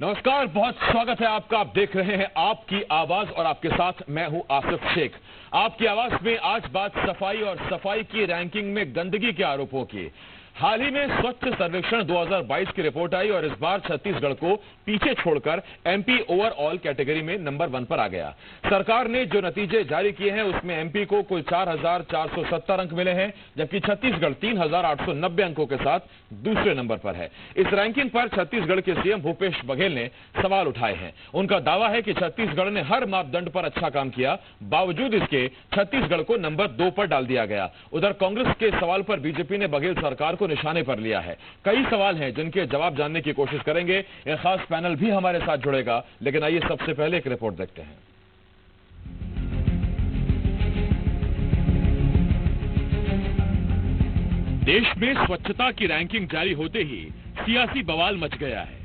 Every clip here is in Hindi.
नमस्कार, बहुत स्वागत है आपका। आप देख रहे हैं आपकी आवाज और आपके साथ मैं हूं आसिफ शेख। आपकी आवाज में आज बात सफाई और सफाई की रैंकिंग में गंदगी के आरोपों की। हाल ही में स्वच्छ सर्वेक्षण 2022 की रिपोर्ट आई और इस बार छत्तीसगढ़ को पीछे छोड़कर एमपी ओवरऑल कैटेगरी में नंबर 1 पर आ गया। सरकार ने जो नतीजे जारी किए हैं उसमें एमपी को कुल 4,470 अंक मिले हैं, जबकि छत्तीसगढ़ 3,890 अंकों के साथ दूसरे नंबर पर है। इस रैंकिंग पर छत्तीसगढ़ के सीएम भूपेश बघेल ने सवाल उठाए हैं। उनका दावा है कि छत्तीसगढ़ ने हर मापदंड पर अच्छा काम किया, बावजूद इसके छत्तीसगढ़ को नंबर 2 पर डाल दिया गया। उधर कांग्रेस के सवाल पर बीजेपी ने बघेल सरकार को निशाने पर लिया है। कई सवाल हैं जिनके जवाब जानने की कोशिश करेंगे। एक खास पैनल भी हमारे साथ जुड़ेगा, लेकिन आइए सबसे पहले एक रिपोर्ट देखते हैं। देश में स्वच्छता की रैंकिंग जारी होते ही सियासी बवाल मच गया है।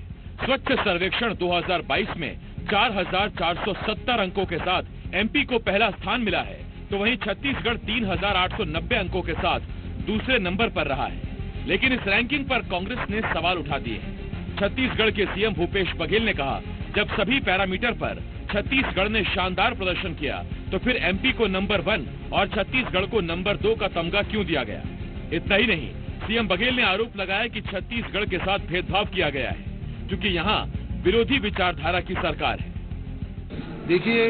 स्वच्छ सर्वेक्षण 2022 में 4,470 अंकों के साथ एमपी को पहला स्थान मिला है, तो वहीं छत्तीसगढ़ 3,890 अंकों के साथ दूसरे नंबर पर रहा है। लेकिन इस रैंकिंग पर कांग्रेस ने सवाल उठा दिए हैं। छत्तीसगढ़ के सीएम भूपेश बघेल ने कहा, जब सभी पैरामीटर पर छत्तीसगढ़ ने शानदार प्रदर्शन किया तो फिर एमपी को नंबर 1 और छत्तीसगढ़ को नंबर 2 का तमगा क्यों दिया गया। इतना ही नहीं, सीएम बघेल ने आरोप लगाया कि छत्तीसगढ़ के साथ भेदभाव किया गया है, क्योंकि यहाँ विरोधी विचारधारा की सरकार है। देखिए,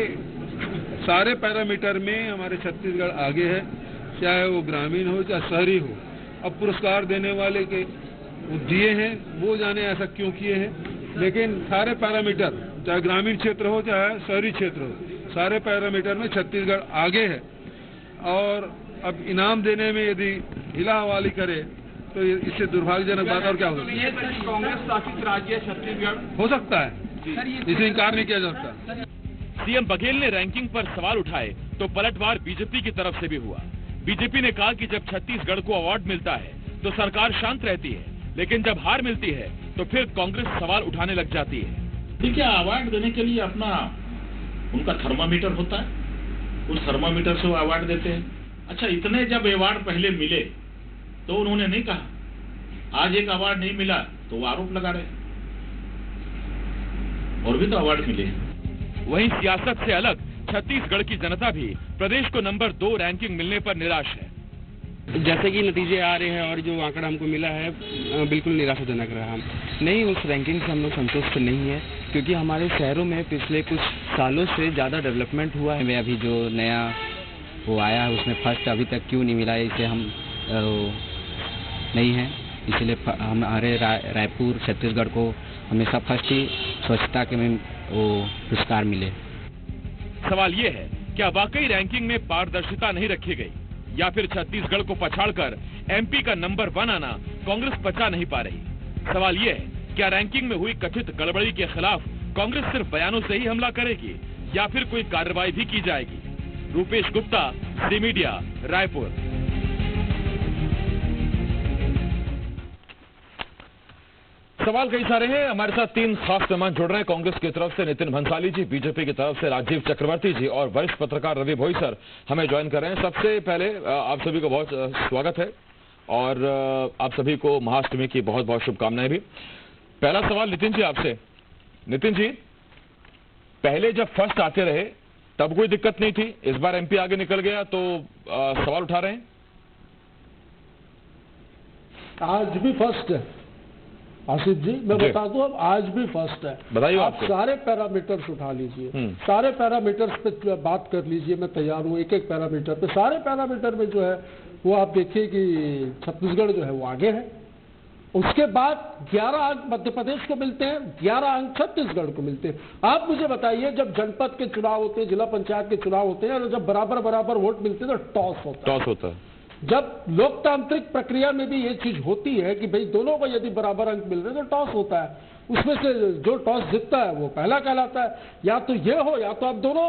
सारे पैरामीटर में हमारे छत्तीसगढ़ आगे है, चाहे वो ग्रामीण हो चाहे शहरी हो। अब पुरस्कार देने वाले के वो दिए हैं, वो जाने ऐसा क्यों किए हैं, लेकिन सारे पैरामीटर, चाहे ग्रामीण क्षेत्र हो चाहे शहरी क्षेत्र हो, सारे पैरामीटर में छत्तीसगढ़ आगे है। और अब इनाम देने में यदि हिला हवाली करे तो इससे दुर्भाग्यजनक बात और क्या हो सकती है। कांग्रेस शासित राज्य छत्तीसगढ़ हो सकता है, इसे इनकार नहीं किया जा सकता। सीएम बघेल ने रैंकिंग पर सवाल उठाए तो पलटवार बीजेपी की तरफ से भी हुआ। बीजेपी ने कहा कि जब छत्तीसगढ़ को अवार्ड मिलता है तो सरकार शांत रहती है, लेकिन जब हार मिलती है तो फिर कांग्रेस सवाल उठाने लग जाती है। देखिए, अवार्ड देने के लिए अपना उनका थर्मामीटर होता है, उस थर्मामीटर से वो अवार्ड देते हैं। अच्छा, इतने जब अवार्ड पहले मिले तो उन्होंने नहीं कहा, आज एक अवार्ड नहीं मिला तो वो आरोप लगा रहे, और भी तो अवार्ड मिले। वहीं सियासत से अलग छत्तीसगढ़ की जनता भी प्रदेश को नंबर 2 रैंकिंग मिलने पर निराश है। जैसे कि नतीजे आ रहे हैं और जो आंकड़ा हमको मिला है बिल्कुल निराशाजनक रहा। नहीं, उस रैंकिंग से हम लोग संतुष्ट नहीं है, क्योंकि हमारे शहरों में पिछले कुछ सालों से ज़्यादा डेवलपमेंट हुआ है। अभी जो नया वो आया है उसमें फर्स्ट अभी तक क्यों नहीं मिला है, इसे हम नहीं है। इसलिए हमारे रायपुर छत्तीसगढ़ को हमेशा फर्स्ट ही स्वच्छता के में वो पुरस्कार मिले। सवाल ये है, क्या वाकई रैंकिंग में पारदर्शिता नहीं रखी गई, या फिर छत्तीसगढ़ को पछाड़कर एमपी का नंबर 1 आना कांग्रेस पचा नहीं पा रही। सवाल ये है, क्या रैंकिंग में हुई कथित गड़बड़ी के खिलाफ कांग्रेस सिर्फ बयानों से ही हमला करेगी, या फिर कोई कार्रवाई भी की जाएगी। Rupesh Gupta, C media, Raipur. सवाल कई सारे हैं। हमारे साथ 3 खास मेहमान जुड़ रहे हैं। कांग्रेस की तरफ से नितिन भंसाली जी, बीजेपी की तरफ से राजीव चक्रवर्ती जी और वरिष्ठ पत्रकार रवि भोई सर हमें ज्वाइन कर रहे हैं। सबसे पहले आप सभी को बहुत स्वागत है और आप सभी को महाअष्टमी की बहुत बहुत शुभकामनाएं भी। पहला सवाल नितिन जी आपसे। नितिन जी, पहले जब फर्स्ट आते रहे तब कोई दिक्कत नहीं थी, इस बार एमपी आगे निकल गया तो सवाल उठा रहे हैं। आज भी फर्स्ट है आसिफ जी, मैं बता दूं, अब आज भी फर्स्ट है। बताइए, आप सारे पैरामीटर्स उठा लीजिए, सारे पैरामीटर्स पे बात कर लीजिए, मैं तैयार हूं एक एक पैरामीटर पे। सारे पैरामीटर में जो है वो आप देखिए कि छत्तीसगढ़ जो है वो आगे है। उसके बाद 11 अंक मध्य प्रदेश को मिलते हैं, 11 अंक छत्तीसगढ़ को मिलते हैं। आप मुझे बताइए, जब जनपद के चुनाव होते हैं, जिला पंचायत के चुनाव होते हैं, और जब बराबर बराबर वोट मिलते हैं तो टॉस होता है। जब लोकतांत्रिक प्रक्रिया में भी ये चीज होती है कि भाई दोनों को यदि बराबर अंक मिल रहे हैं तो टॉस होता है, उसमें से जो टॉस जीतता है वो पहला कहलाता है। या तो ये हो, या तो आप दोनों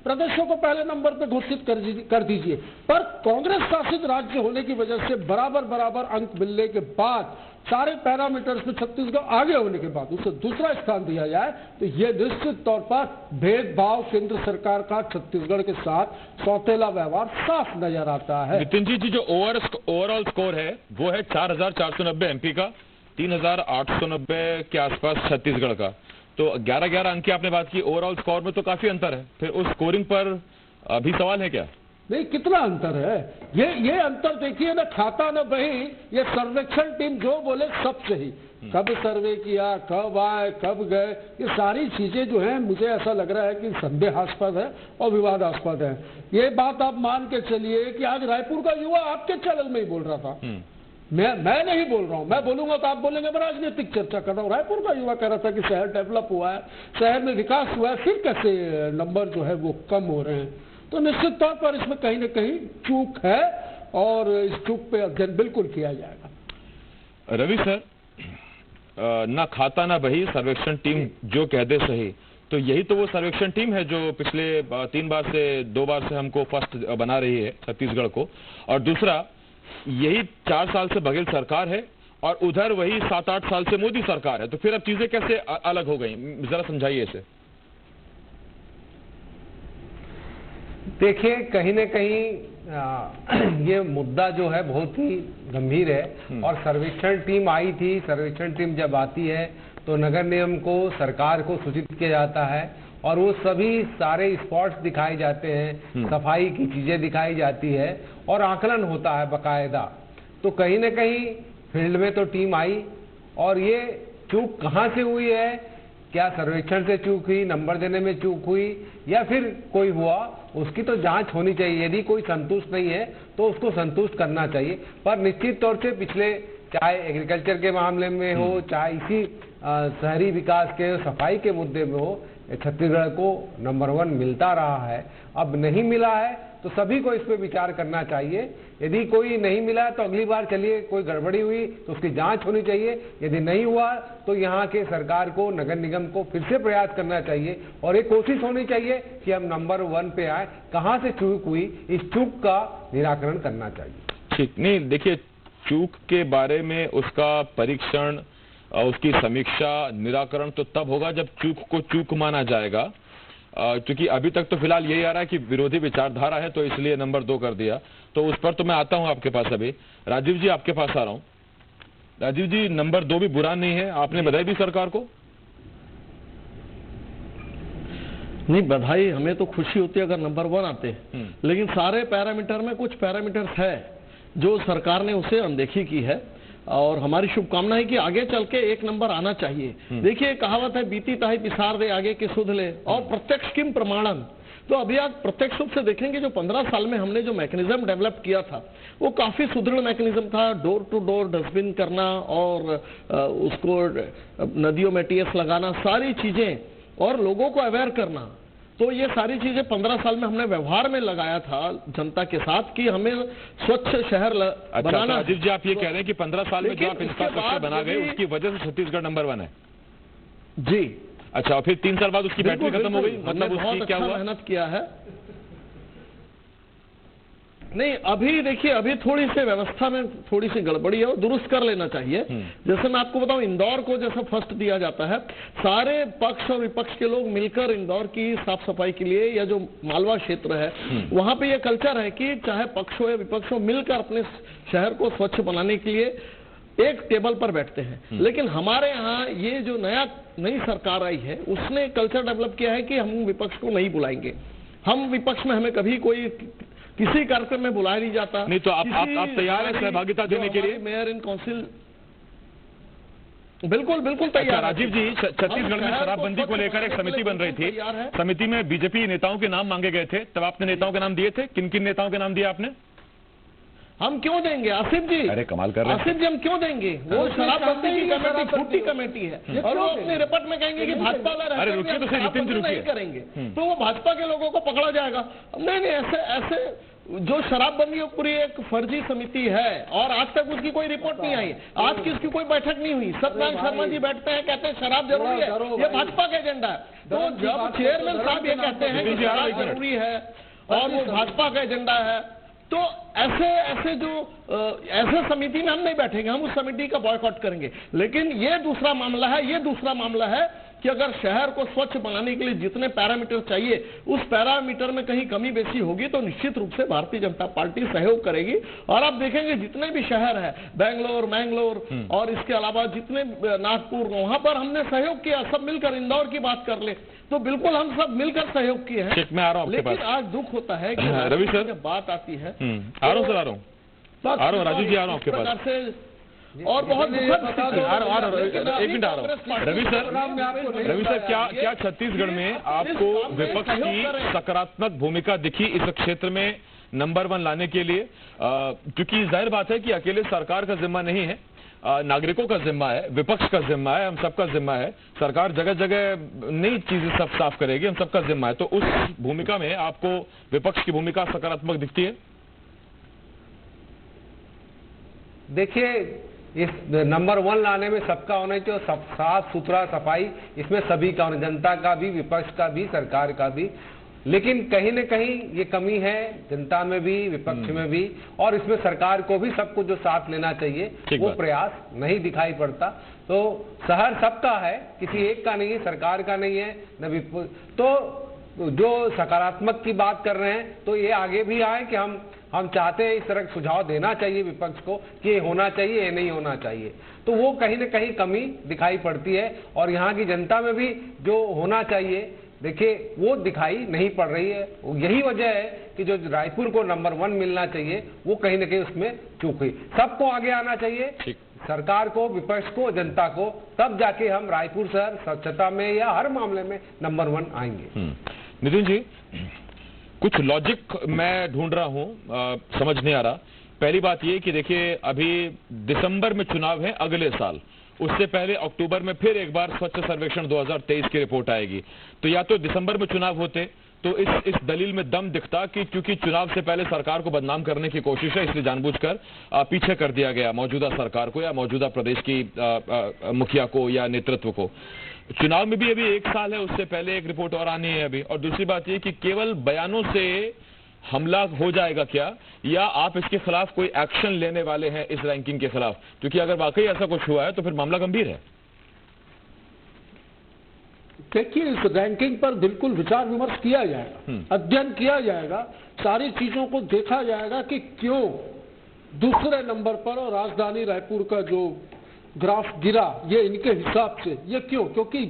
प्रदेशों को पहले नंबर पे घोषित कर दीजिए। पर कांग्रेस शासित राज्य होने की वजह से बराबर बराबर अंक मिलने के बाद, सारे पैरामीटर्स में छत्तीसगढ़ आगे होने के बाद उसे दूसरा स्थान दिया जाए, तो यह निश्चित तौर पर भेदभाव केंद्र सरकार का छत्तीसगढ़ के साथ सौतेला व्यवहार साफ नजर आता है। नितिन जी, जो ओवरऑल स्कोर है वो है 4,490 एमपी का, 3,890 के आसपास छत्तीसगढ़ का। तो 11-11 अंक की आपने बात की, ओवरऑल स्कोर में तो काफी अंतर है, फिर उस स्कोरिंग पर भी सवाल है क्या? नहीं, कितना अंतर है? ये अंतर देखिए ना, खाता ना बही, ये सर्वेक्षण टीम जो बोले सब सही, कब सर्वे किया, कब आए, कब गए, ये सारी चीजें जो हैं मुझे ऐसा लग रहा है कि संदेहास्पद है और विवादास्पद है। ये बात आप मान के चलिए कि आज रायपुर का युवा आपके चैनल में ही बोल रहा था, मैं नहीं बोल रहा हूं, मैं बोलूंगा तो आप बोलेंगे मैं राजनीतिक चर्चा कर रहा हूं। रायपुर का युवा कह रहा था कि शहर डेवलप हुआ है, शहर में विकास हुआ है, फिर कैसे नंबर जो है वो कम हो रहे हैं? तो निश्चित तौर पर इसमें कहीं न कहीं चूक है और इस चूक पे अध्ययन बिल्कुल किया जाएगा। रवि सर, ना खाता ना बही, सर्वेक्षण टीम जो कह दे सही, तो यही तो वो सर्वेक्षण टीम है जो पिछले 2 बार से हमको फर्स्ट बना रही है छत्तीसगढ़ को, और दूसरा यही 4 साल से बघेल सरकार है और उधर वही 7-8 साल से मोदी सरकार है, तो फिर अब चीजें कैसे अलग हो गई? जरा समझाइए इसे। देखिए, कहीं न कहीं ये मुद्दा जो है बहुत ही गंभीर है और सर्वेक्षण टीम आई थी। सर्वेक्षण टीम जब आती है तो नगर निगम को, सरकार को सूचित किया जाता है और वो सभी सारे स्पॉट्स दिखाए जाते हैं, सफाई की चीजें दिखाई जाती है और आकलन होता है बकायदा। तो कहीं न कहीं फील्ड में तो टीम आई और ये चूक कहाँ से हुई है? क्या सर्वेक्षण से चूक हुई, नंबर देने में चूक हुई, या फिर कोई हुआ? उसकी तो जांच होनी चाहिए। यदि कोई संतुष्ट नहीं है तो उसको संतुष्ट करना चाहिए। पर निश्चित तौर से पिछले, चाहे एग्रीकल्चर के मामले में हो, चाहे इसी शहरी विकास के, सफाई के मुद्दे में हो, छत्तीसगढ़ को नंबर 1 मिलता रहा है। अब नहीं मिला है तो सभी को इस पर विचार करना चाहिए। यदि कोई नहीं मिला है तो अगली बार चलिए, कोई गड़बड़ी हुई तो उसकी जांच होनी चाहिए। यदि नहीं हुआ तो यहाँ के सरकार को, नगर निगम को फिर से प्रयास करना चाहिए और एक कोशिश होनी चाहिए कि हम नंबर 1 पे आए। कहाँ से चूक हुई, इस चूक का निराकरण करना चाहिए। ठीक नहीं, देखिए, चूक के बारे में उसका परीक्षण, उसकी समीक्षा, निराकरण तो तब होगा जब चूक को चूक माना जाएगा, क्योंकि अभी तक तो फिलहाल यही आ रहा है कि विरोधी विचारधारा है तो इसलिए नंबर 2 कर दिया। तो उस पर तो मैं आता हूं आपके पास। अभी राजीव जी आपके पास आ रहा हूं। राजीव जी, नंबर 2 भी बुरा नहीं है, आपने बधाई दी सरकार को? नहीं, बधाई, हमें तो खुशी होती है अगर नंबर 1 आते, लेकिन सारे पैरामीटर में कुछ पैरामीटर्स है जो सरकार ने उसे अनदेखी की है और हमारी शुभकामना है कि आगे चल के 1 नंबर आना चाहिए। देखिए, कहावत है, बीती ताही पिसार दे आगे के सुध ले, और प्रत्यक्ष किम प्रमाणन। तो अभी आप प्रत्यक्ष रूप से देखेंगे जो 15 साल में हमने जो मैकेनिज्म डेवलप किया था वो काफी सुदृढ़ मैकेनिज्म था। डोर टू डोर डस्टबिन करना और उसको नदियों में टीएस लगाना, सारी चीजें, और लोगों को अवेयर करना। तो ये सारी चीजें 15 साल में हमने व्यवहार में लगाया था जनता के साथ कि हमें स्वच्छ शहर बनाना। राजीव जी, आप ये कह रहे हैं कि 15 साल में जो आप इंफ्रास्ट्रक्चर बना गए उसकी वजह से छत्तीसगढ़ नंबर 1 है? जी। अच्छा, और फिर 3 साल बाद उसकी बैटरी खत्म हो गई, मतलब उसकी क्या हुआ? मेहनत किया है। नहीं, अभी देखिए, अभी थोड़ी सी व्यवस्था में थोड़ी सी गड़बड़ी है, वो दुरुस्त कर लेना चाहिए। जैसे मैं आपको बताऊं, इंदौर को जैसा फर्स्ट दिया जाता है, सारे पक्ष और विपक्ष के लोग मिलकर इंदौर की साफ सफाई के लिए, या जो मालवा क्षेत्र है वहां पे ये कल्चर है कि चाहे पक्ष हो या विपक्ष हो, मिलकर अपने शहर को स्वच्छ बनाने के लिए एक टेबल पर बैठते हैं। लेकिन हमारे यहाँ ये जो नई सरकार आई है उसने कल्चर डेवलप किया है कि हम विपक्ष को नहीं बुलाएंगे। हम विपक्ष में, हमें कभी कोई किसी कार्यक्रम में बुलाया नहीं जाता। नहीं तो आप तैयार हैं सहभागिता देने के लिए? मेयर इन काउंसिल बिल्कुल बिल्कुल तैयार। अच्छा, राजीव जी, छत्तीसगढ़ में शराबबंदी को लेकर एक समिति बन रही थी, समिति में बीजेपी नेताओं के नाम मांगे गए थे, तब आपने नेताओं के नाम दिए थे? किन किन नेताओं के नाम दिए आपने? हम क्यों देंगे आसिफ जी? अरे कमाल कर रहे हैं। आसिफ जी, हम क्यों देंगे? वो शराबबंदी की कमेटी फूटी कमेटी है और वो अपनी रिपोर्ट में कहेंगे कि भाजपा वाला अरे रुकिए तो सही, नितिन जी रुकिए, करेंगे तो वो भाजपा के लोगों को पकड़ा जाएगा। नहीं, ऐसे जो शराबबंदी पूरी एक फर्जी समिति है और आज तक उसकी कोई रिपोर्ट नहीं आई, आज की उसकी कोई बैठक नहीं हुई। सत्यनारायण शर्मा जी बैठते हैं, कहते हैं शराब जरूरी है, ये भाजपा का एजेंडा है। तो जब चेयरमैन साहब ये कहते हैं कि शराब जरूरी है और वो भाजपा का एजेंडा है, तो ऐसे समिति में हम नहीं बैठेंगे, हम उस समिति का बॉयकॉट करेंगे। लेकिन ये दूसरा मामला है, कि अगर शहर को स्वच्छ बनाने के लिए जितने पैरामीटर चाहिए उस पैरामीटर में कहीं कमी बेसी होगी तो निश्चित रूप से भारतीय जनता पार्टी सहयोग करेगी। और आप देखेंगे जितने भी शहर है, बेंगलोर, मैंगलोर और इसके अलावा जितने नागपुर, वहां पर हमने सहयोग किया, सब मिलकर। इंदौर की बात कर ले तो बिल्कुल हम सब मिलकर सहयोग किए हैं। मैं आ रहा हूं, लेकिन आज दुख होता है कि रवि सर बात आती है, आ रहा हूं राजू जी, आ रहा हूं आपके पास। और बहुत दुखद एक मिनट आ रहा हूं रवि सर, क्या छत्तीसगढ़ में आपको विपक्ष की सकारात्मक भूमिका दिखी इस क्षेत्र में नंबर 1 लाने के लिए? क्योंकि जाहिर बात है कि अकेले सरकार का जिम्मा नहीं है, नागरिकों का जिम्मा है, विपक्ष का जिम्मा है, हम सबका जिम्मा है। सरकार जगह जगह नई चीजें सब साफ करेगी, हम सबका जिम्मा है। तो उस भूमिका में आपको विपक्ष की भूमिका सकारात्मक दिखती है? देखिए, इस नंबर 1 लाने में सबका होना चाहिए, सब साफ सुथरा सफाई इसमें सभी का होना, जनता का भी, विपक्ष का भी, सरकार का भी। लेकिन कहीं न कहीं ये कमी है जनता में भी, विपक्ष में भी, और इसमें सरकार को भी सबको जो साथ लेना चाहिए वो प्रयास नहीं दिखाई पड़ता। तो शहर सबका है, किसी एक का नहीं है, सरकार का नहीं है न। तो जो सकारात्मक की बात कर रहे हैं तो ये आगे भी आए कि हम चाहते हैं, इस तरह का सुझाव देना चाहिए विपक्ष को कि ये होना चाहिए, ये नहीं होना चाहिए। तो वो कहीं न कहीं कमी दिखाई पड़ती है और यहाँ की जनता में भी जो होना चाहिए, देखिए वो दिखाई नहीं पड़ रही है। यही वजह है कि जो रायपुर को नंबर 1 मिलना चाहिए वो कहीं न कहीं उसमें चूक हुई। सबको आगे आना चाहिए, सरकार को, विपक्ष को, जनता को, तब जाके हम रायपुर शहर स्वच्छता में या हर मामले में नंबर 1 आएंगे। नितिन जी, कुछ लॉजिक मैं ढूंढ रहा हूं, समझ नहीं आ रहा। पहली बात ये कि देखिए, अभी दिसंबर में चुनाव है अगले साल, उससे पहले अक्टूबर में फिर एक बार स्वच्छ सर्वेक्षण 2023 की रिपोर्ट आएगी। तो या तो दिसंबर में चुनाव होते तो इस दलील में दम दिखता कि क्योंकि चुनाव से पहले सरकार को बदनाम करने की कोशिश है, इसलिए जानबूझकर पीछे कर दिया गया मौजूदा सरकार को या मौजूदा प्रदेश की मुखिया को या नेतृत्व को। चुनाव में भी अभी 1 साल है, उससे पहले एक रिपोर्ट और आनी है अभी। और दूसरी बात यह कि केवल बयानों से हमला हो जाएगा क्या, या आप इसके खिलाफ कोई एक्शन लेने वाले हैं इस रैंकिंग के खिलाफ? क्योंकि अगर वाकई ऐसा कुछ हुआ है तो फिर मामला गंभीर है। देखिए, इस रैंकिंग पर बिल्कुल विचार विमर्श किया जाएगा, अध्ययन किया जाएगा, सारी चीजों को देखा जाएगा कि क्यों दूसरे नंबर पर और राजधानी रायपुर का जो ग्राफ गिरा, ये इनके हिसाब से ये क्यों? क्योंकि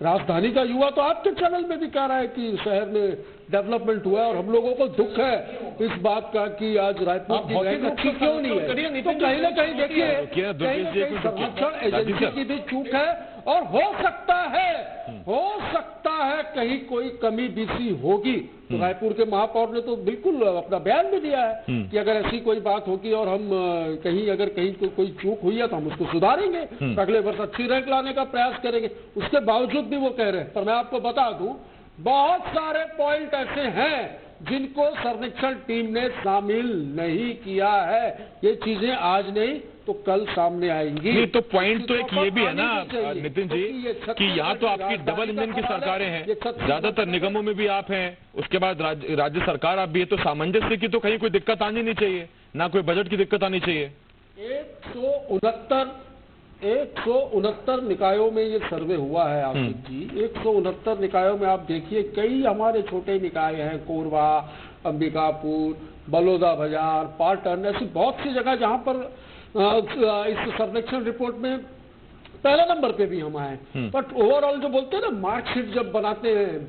राजधानी का युवा तो आपके चैनल में भी कह रहा है कि शहर में डेवलपमेंट हुआ है और हम लोगों को दुख है इस बात का कि आज रायपुर की रैंक अच्छी क्यों नहीं है। तो कहीं ना कहीं देखिए, कहीं ना कहीं सर्वेक्षण एजेंसी की भी चूक है और हो सकता है कहीं कोई कमी बीसी होगी। तो रायपुर के महापौर ने तो बिल्कुल अपना बयान भी दिया है कि अगर ऐसी कोई बात होगी और हम अगर कहीं कोई चूक हुई है तो हम उसको सुधारेंगे, अगले वर्ष अच्छी रैंक लाने का प्रयास करेंगे। उसके बावजूद भी वो कह रहे हैं। पर मैं आपको बता दूं, बहुत सारे पॉइंट ऐसे हैं जिनको सर्वेक्षण टीम ने शामिल नहीं किया है। ये चीजें आज नहीं तो कल सामने आएंगी। नहीं तो पॉइंट तो एक ये भी है ना नितिन जी कि यहाँ तो आपकी डबल इंजन की सरकारें हैं, ज्यादातर निगमों में भी आप हैं, उसके बाद राज्य सरकार आप भी है। तो सामंजस्य की तो कहीं कोई दिक्कत आनी नहीं चाहिए, ना कोई बजट की दिक्कत आनी चाहिए। 169 निकायों में ये सर्वे हुआ है आसिफ जी। 169 निकायों में आप देखिए, कई हमारे छोटे निकाय हैं, कोरबा, अंबिकापुर, बलौदा बाजार, पाटन, ऐसी बहुत सी जगह जहां पर इस सर्वेक्षण रिपोर्ट में पहले नंबर पे भी हम आए। बट ओवरऑल जो बोलते हैं ना, मार्कशीट जब बनाते हैं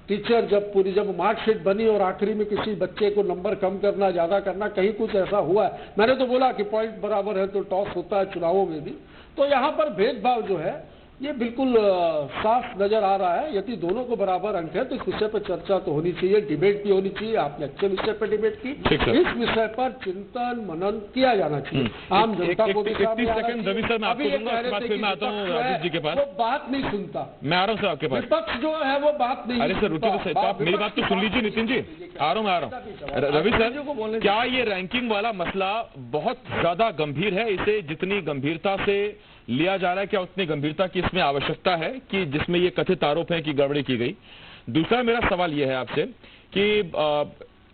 टीचर, जब मार्कशीट बनी और आखिरी में किसी बच्चे को नंबर कम करना, ज्यादा करना, कहीं कुछ ऐसा हुआ है। मैंने तो बोला कि पॉइंट बराबर है तो टॉस होता है चुनावों में भी। तो यहाँ पर भेदभाव जो है ये बिल्कुल साफ नजर आ रहा है। यदि दोनों को बराबर अंक है तो इस विषय पर चर्चा तो होनी चाहिए, डिबेट भी होनी चाहिए। आपने अच्छे विषय पर डिबेट की, इस विषय पर चिंतन मनन किया जाना चाहिए। आम जनता को भी वो बात नहीं सुनता। मैं आ रहा हूँ सर आपके पास। विपक्ष जो है वो बात नहीं। अरे सर रुकिए तो आप मेरी बात तो सुन लीजिए नितिन जी। आ रहा हूँ। रवि सर, क्या ये रैंकिंग वाला मसला बहुत ज्यादा गंभीर है? इसे जितनी गंभीरता से लिया जा रहा है, क्या उतनी गंभीरता की इसमें आवश्यकता है कि जिसमें ये कथित आरोप है कि गड़बड़ी की गई? दूसरा मेरा सवाल यह है आपसे कि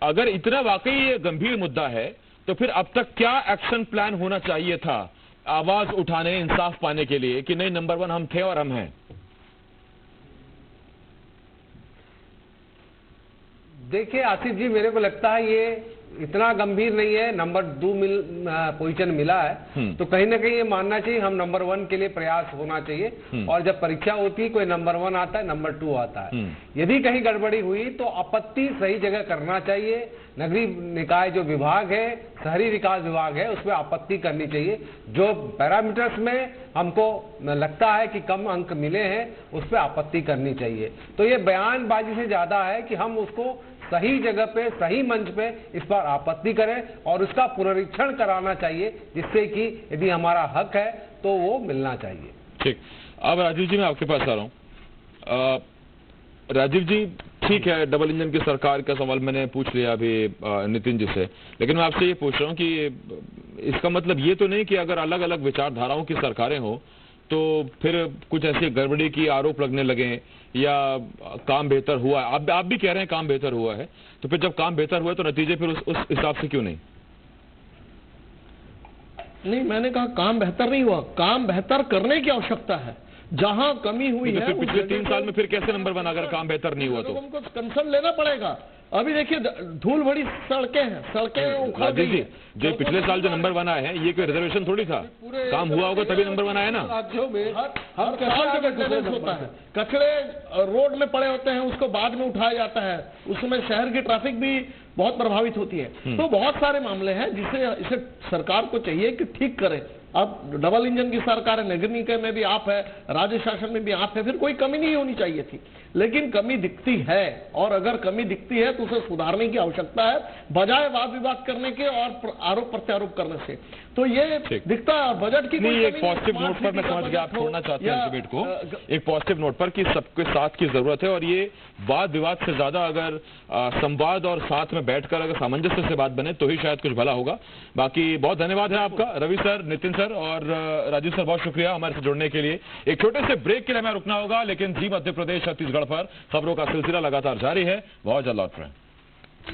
अगर इतना वाकई ये गंभीर मुद्दा है तो फिर अब तक क्या एक्शन प्लान होना चाहिए था आवाज उठाने, इंसाफ पाने के लिए कि नहीं नंबर 1 हम थे और हम हैं? देखिए आसिफ जी, मेरे को लगता है ये इतना गंभीर नहीं है। नंबर 2 पोजीशन मिला है तो कहीं ना कहीं ये मानना चाहिए हम नंबर 1 के लिए प्रयास होना चाहिए। और जब परीक्षा होती है कोई नंबर 1 आता है, नंबर 2 आता है। यदि कहीं गड़बड़ी हुई तो आपत्ति सही जगह करना चाहिए। नगरीय निकाय जो विभाग है, शहरी विकास विभाग है, उसमें आपत्ति करनी चाहिए। जो पैरामीटर्स में हमको लगता है कि कम अंक मिले हैं उस पर आपत्ति करनी चाहिए। तो ये बयानबाजी से ज्यादा है कि हम उसको सही जगह पे, सही मंच पे इस पर आपत्ति करें और उसका पुनरीक्षण कराना चाहिए, जिससे कि यदि हमारा हक है तो वो मिलना चाहिए। ठीक, अब राजीव जी मैं आपके पास आ रहा हूँ। राजीव जी, ठीक है, डबल इंजन की सरकार का सवाल मैंने पूछ लिया अभी नितिन जी से, लेकिन मैं आपसे ये पूछ रहा हूँ कि इसका मतलब ये तो नहीं कि अगर अलग अलग विचारधाराओं की सरकारें हो तो फिर कुछ ऐसी गड़बड़ी की आरोप लगने लगे या काम बेहतर हुआ है। आप भी कह रहे हैं काम बेहतर हुआ है, तो फिर जब काम बेहतर हुआ है तो नतीजे फिर उस हिसाब से क्यों नहीं? नहीं, मैंने कहा काम बेहतर नहीं हुआ, काम बेहतर करने की आवश्यकता है। जहां कमी हुई है, फिर पिछले 3 साल में फिर कैसे नंबर 1 अगर काम बेहतर नहीं हुआ तो? हमको कंसर्न लेना पड़ेगा। अभी देखिए धूल भरी सड़कें हैं, सड़कें उखड़ गई हैं। जो पिछले साल जो नंबर 1 आए हैं ये कोई रिजर्वेशन थोड़ी था, काम हुआ होगा तभी नंबर 1 आया ना। राज्यों में हर साल मेंटेनेंस होता है, कचरे रोड में पड़े होते हैं, उसको बाद में उठाया जाता है, उसमें शहर की ट्रैफिक भी बहुत प्रभावित होती है। तो बहुत सारे मामले हैं जिसे इसे सरकार को चाहिए कि ठीक करे। अब डबल इंजन की सरकार है, नगर निकाय में भी आप है, राज्य शासन में भी आप है, फिर कोई कमी नहीं होनी चाहिए थी, लेकिन कमी दिखती है। और अगर कमी दिखती है तो उसे सुधारने की आवश्यकता है, बजाय वाद विवाद करने के और आरोप प्रत्यारोप करने से। तो ये दिखता है बजट की नहीं। एक पॉजिटिव नोट पर मैं समझ गया आप छोड़ना चाहते हैं डिबेट को, एक पॉजिटिव नोट पर कि सबके साथ की जरूरत है और ये वाद विवाद से ज्यादा अगर संवाद और साथ में बैठकर अगर सामंजस्य से बात बने तो ही शायद कुछ भला होगा। बाकी बहुत धन्यवाद है आपका रवि सर, नितिन सर और राजीव सर, बहुत शुक्रिया हमारे से जुड़ने के लिए। एक छोटे से ब्रेक के लिए हमें रुकना होगा, लेकिन जी मध्य प्रदेश छत्तीसगढ़ पर खबरों का सिलसिला लगातार जारी है। बहुत जल्द लौट रहे हैं।